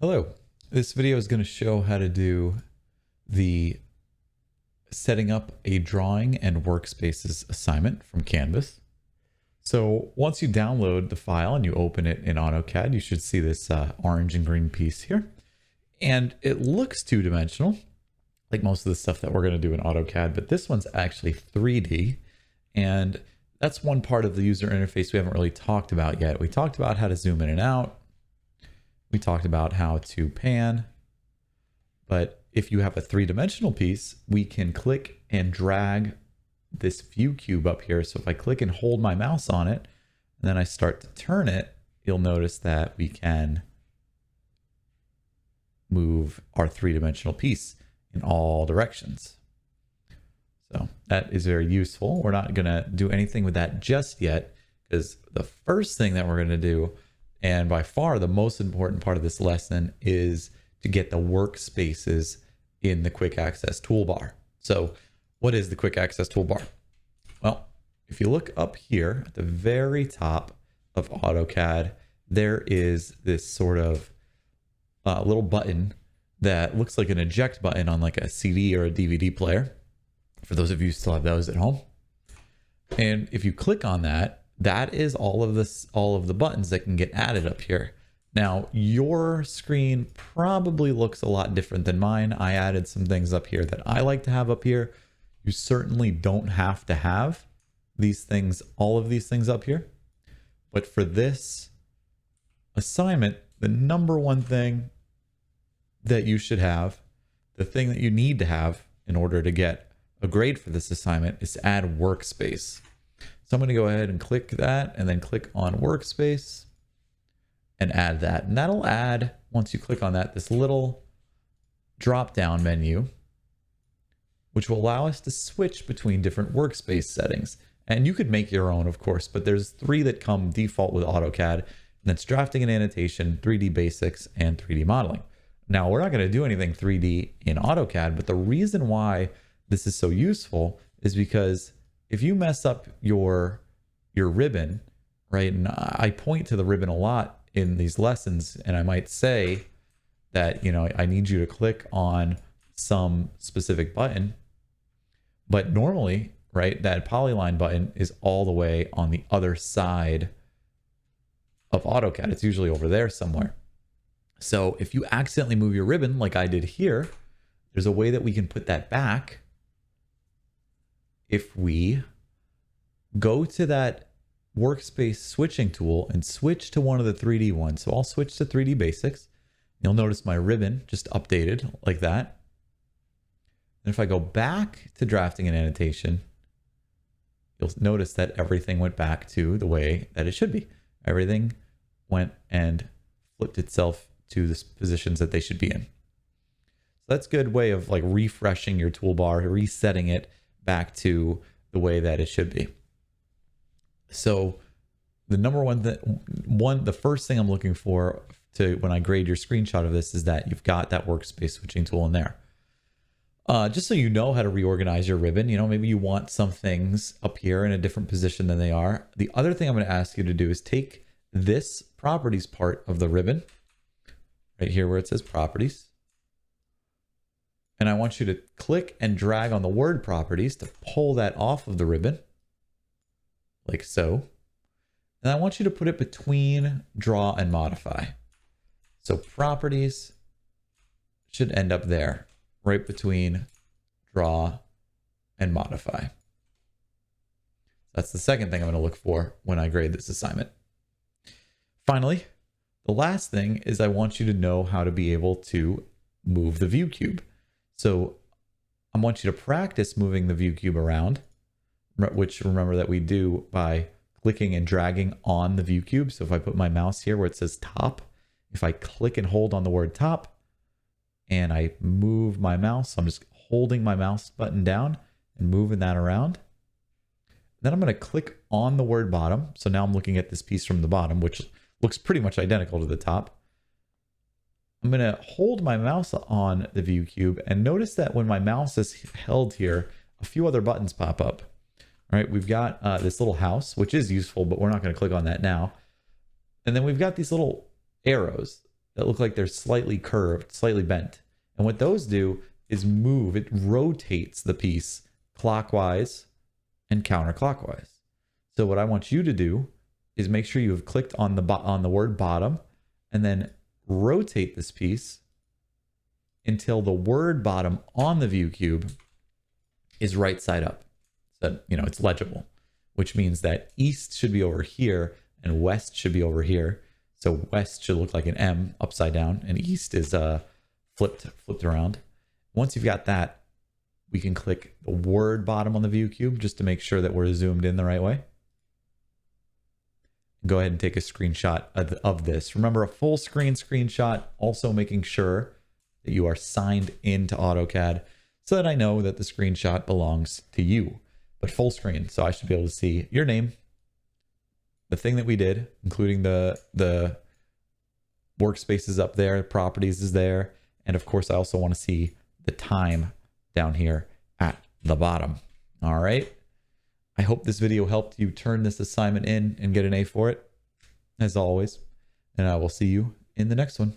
Hello, this video is going to show how to do the setting up a drawing and workspaces assignment from Canvas. So once you download the file and you open it in AutoCAD, you should see this orange and green piece here. And it looks two-dimensional, like most of the stuff that we're going to do in AutoCAD, but this one's actually 3D. And that's one part of the user interface we haven't really talked about yet. We talked about how to zoom in and out. We talked about how to pan, but if you have a three-dimensional piece, we can click and drag this view cube up here. So if I click and hold my mouse on it, and then I start to turn it, you'll notice that we can move our three-dimensional piece in all directions. So that is very useful. We're not gonna do anything with that just yet, because the first thing that we're gonna do, and by far the most important part of this lesson, is to get the workspaces in the quick access toolbar. So what is the quick access toolbar? Well, if you look up here at the very top of AutoCAD, there is this sort of little button that looks like an eject button on like a CD or a DVD player. For those of you who still have those at home. And if you click on that, that is all of the buttons that can get added up here. Now, your screen probably looks a lot different than mine. I added some things up here that I like to have up here. You certainly don't have to have these things, all of these things up here. But for this assignment, the number one thing that you should have, the thing that you need to have in order to get a grade for this assignment, is to add workspace. So I'm going to go ahead and click that and then click on workspace and add that. And that'll add, once you click on that, this little drop down menu, which will allow us to switch between different workspace settings. And you could make your own, of course, but there's 3 that come default with AutoCAD, and that's drafting and annotation, 3D basics, and 3D modeling. Now, we're not going to do anything 3D in AutoCAD, but the reason why this is so useful is because if you mess up your ribbon, right? And I point to the ribbon a lot in these lessons, and I might say that, you know, I need you to click on some specific button, but normally, right, that polyline button is all the way on the other side of AutoCAD. It's usually over there somewhere. So if you accidentally move your ribbon like I did here, there's a way that we can put that back. If we go to that workspace switching tool and switch to one of the 3D ones. So I'll switch to 3D basics. You'll notice my ribbon just updated like that. And if I go back to drafting and annotation, you'll notice that everything went back to the way that it should be. Everything went and flipped itself to the positions that they should be in. So that's a good way of like refreshing your toolbar, resetting it back to the way that it should be. So the number one, the first thing I'm looking for to when I grade your screenshot of this is that you've got that workspace switching tool in there. Just so you know how to reorganize your ribbon, you know, maybe you want some things up here in a different position than they are. The other thing I'm going to ask you to do is take this properties part of the ribbon right here where it says properties. And I want you to click and drag on the word properties to pull that off of the ribbon, like so. And I want you to put it between draw and modify. So properties should end up there, right between draw and modify. That's the second thing I'm going to look for when I grade this assignment. Finally, the last thing is I want you to know how to be able to move the view cube. So I want you to practice moving the view cube around, which remember that we do by clicking and dragging on the view cube. So if I put my mouse here where it says top, if I click and hold on the word top and I move my mouse, I'm just holding my mouse button down and moving that around. Then I'm going to click on the word bottom. So now I'm looking at this piece from the bottom, which looks pretty much identical to the top. I'm going to hold my mouse on the view cube and notice that when my mouse is held here, a few other buttons pop up. All right, we've got this little house, which is useful, but we're not going to click on that now. And then we've got these little arrows. that look like they're slightly curved, slightly bent. And what those do is move, it rotates the piece clockwise and counterclockwise. So what I want you to do is make sure you have clicked on the word bottom and then rotate this piece until the word bottom on the view cube is right side up. So, it's legible, which means that east should be over here and west should be over here. So west should look like an M upside down and east is flipped around. Once you've got that, we can click the word bottom on the view cube just to make sure that we're zoomed in the right way. Go ahead and take a screenshot of this. Remember, a full screen screenshot, also making sure that you are signed into AutoCAD so that I know that the screenshot belongs to you. But full screen, so I should be able to see your name, the thing that we did, including the workspaces up there, properties is there, and of course I also want to see the time down here at the bottom. All right. I hope this video helped you turn this assignment in and get an A for it, as always. And I will see you in the next one.